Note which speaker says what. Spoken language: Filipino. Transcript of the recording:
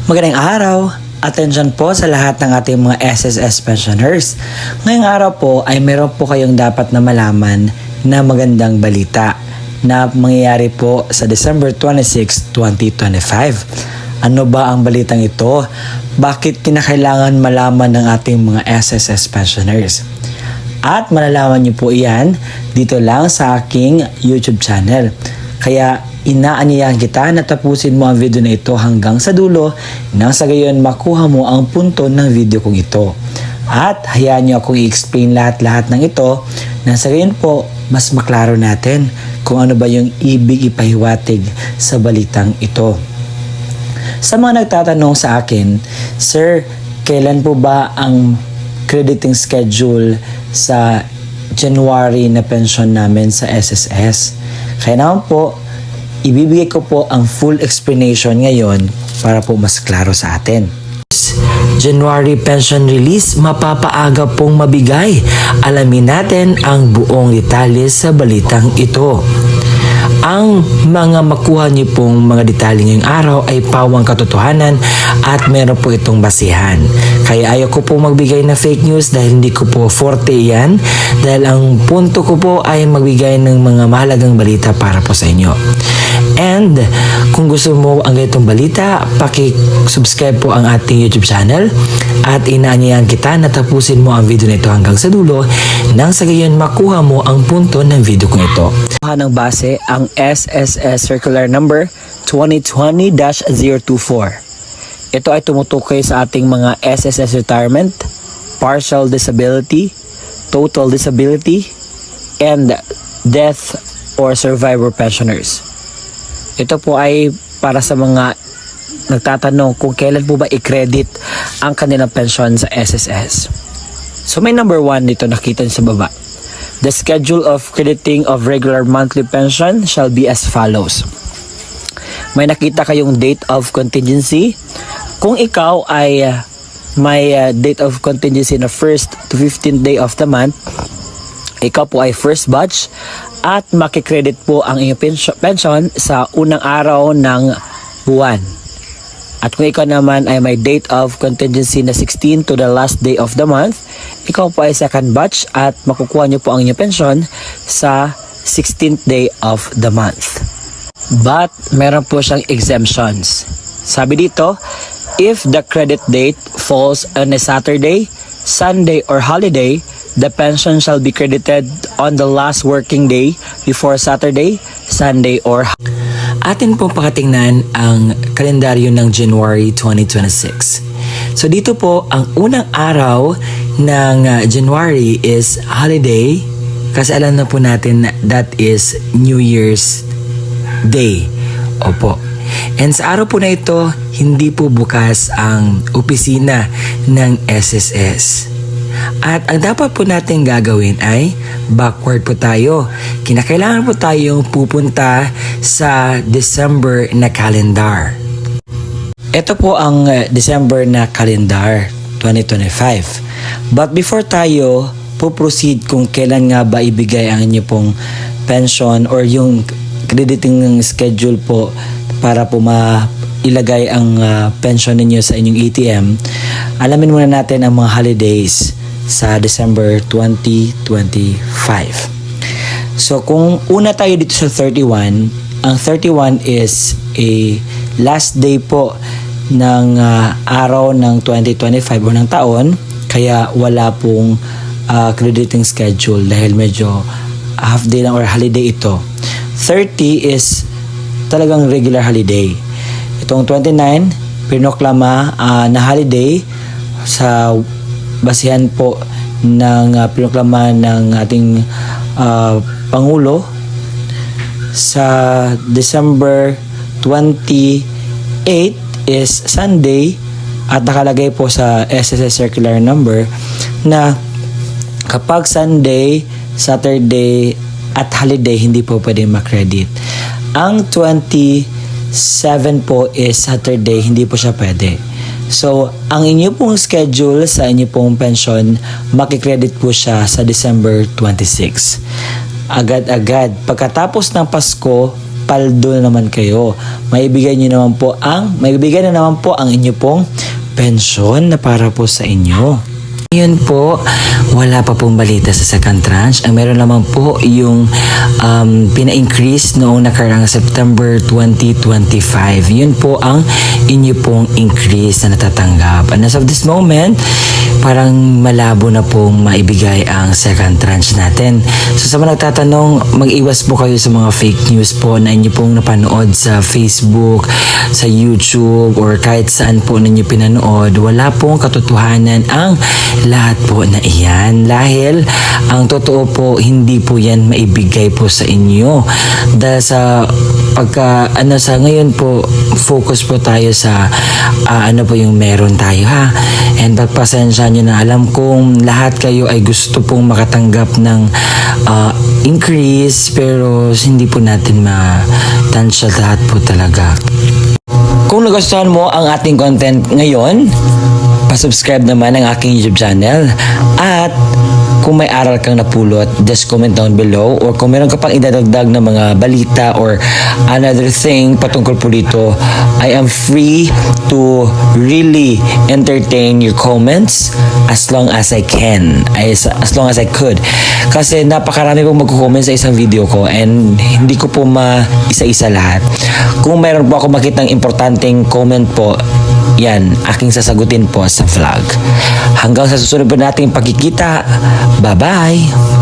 Speaker 1: Magandang araw! Atensyon po sa lahat ng ating mga SSS pensioners. Ngayong araw po ay meron po kayong dapat na malaman na magandang balita na mangyayari po sa December 26, 2025. Ano ba ang balitang ito? Bakit kinakailangan malaman ng ating mga SSS pensioners? At malalaman niyo po iyan dito lang sa aking YouTube channel. Kaya inaanyayahan kita na tapusin mo ang video na ito hanggang sa dulo nang sa gayon makuha mo ang punto ng video kong ito. At hayaan niyo akong i-explain lahat-lahat ng ito nang sa gayon po mas maklaro natin kung ano ba yung ibig ipahiwatig sa balitang ito. Sa mga nagtatanong sa akin, Sir, kailan po ba ang crediting schedule sa January na pension namin sa SSS? Kaya naman po, ibibigay ko po ang full explanation ngayon para po mas klaro sa atin. January pension release, mapapaaga pong mabigay. Alamin natin ang buong detalye sa balitang ito. Ang mga makuha niyo pong mga detalye ngayong araw ay pawang katotohanan at meron po itong basihan. Kaya ayaw ko po magbigay na fake news dahil hindi ko po forte yan. Dahil ang punto ko po ay magbigay ng mga mahalagang balita para po sa inyo. And kung gusto mo ang ganitong balita, paki-subscribe po ang ating YouTube channel at inaanyayahan kita na tapusin mo ang video na ito hanggang sa dulo nang sa gayon makuha mo ang punto ng video ko ito. Ng base ang SSS Circular Number 2020-024. Ito ay tumutukoy sa ating mga SSS retirement, partial disability, total disability, and death or survivor pensioners. Ito po ay para sa mga nagtatanong kung kailan po ba i-credit ang kanilang pensyon sa SSS. So may number 1 dito nakita niyo sa baba. The schedule of crediting of regular monthly pension shall be as follows. May nakita kayong date of contingency. Kung ikaw ay may date of contingency na 1st to 15th day of the month, ikaw po ay first batch at makikredit po ang iyong pension sa unang araw ng buwan. At kung ikaw naman ay may date of contingency na 16 to the last day of the month, ikaw po ay second batch at makukuha nyo po ang inyong pension sa 16th day of the month. But meron po siyang exemptions. Sabi dito, if the credit date falls on a Saturday, Sunday, or holiday, the pension shall be credited on the last working day before Saturday, Sunday, or atin pong pakatingnan ang kalendaryo ng January 2026. So dito po, ang unang araw ng January is holiday kasi alam na po natin that is New Year's Day. Opo. And sa araw po na ito, hindi po bukas ang opisina ng SSS. At ang dapat po natin gagawin ay backward po tayo. Kinakailangan po tayong pupunta sa December na calendar. Ito po ang December na calendar 2025. But before tayo po-proceed kung kailan nga ba ibigay ang inyo pong pension or yung crediting schedule po para po ilagay ang pension ninyo sa inyong ATM, alamin muna natin ang mga holidays sa December 2025. So kung una tayo dito sa 31, ang 31 is a last day po ng araw ng 2025 o ng taon, kaya wala pong crediting schedule dahil medyo half day lang or holiday ito. 30 is talagang regular holiday. Itong 29, pinoklama na holiday sa basihan po ng pinoklama ng ating Pangulo sa December 28 is Sunday at nakalagay po sa SSS Circular Number na kapag Sunday, Saturday at holiday hindi po pwede makredit. Ang 27 po is Saturday, hindi po siya pwede. So, ang inyo pong schedule sa inyo pong pension, makikredit po siya sa December 26. Agad-agad. Pagkatapos ng Pasko, paldo na naman kayo. Maibigay na naman po ang inyo pong pensyon na para po sa inyo. Ngayon po, wala pa pong balita sa second tranche. Ang meron naman po yung pina-increase noong nakaraang September 2025. Yun po ang inyo pong increase na natatanggap. And as of this moment, parang malabo na pong maibigay ang second tranche natin. So sa mga nagtatanong, mag-iwas po kayo sa mga fake news po na inyo pong napanood sa Facebook, sa YouTube, or kahit saan po ninyo pinanood. Wala pong katotohanan ang lahat po na iyan. Dahil ang totoo po, hindi po yan maibigay po sa inyo. Dahil sa sa ngayon po, focus po tayo sa ano po yung meron tayo ha. And pagpasensya nyo na, alam kong lahat kayo ay gusto pong makatanggap ng increase, pero hindi po natin matansya lahat po talaga. Kung nagustuhan mo ang ating content ngayon, pa-subscribe naman ang aking YouTube channel. At kung may aral kang napulot, just comment down below. Or kung meron ka pang idadagdag na mga balita or another thing patungkol po dito, I am free to really entertain your comments as long as I can. As long as I could. Kasi napakarami pong magko-comment sa isang video ko and hindi ko po isa-isa lahat. Kung meron po ako makitang importanteng comment po, yan, aking sasagutin po sa vlog. Hanggang sa susunod po nating pagkikita. Bye-bye!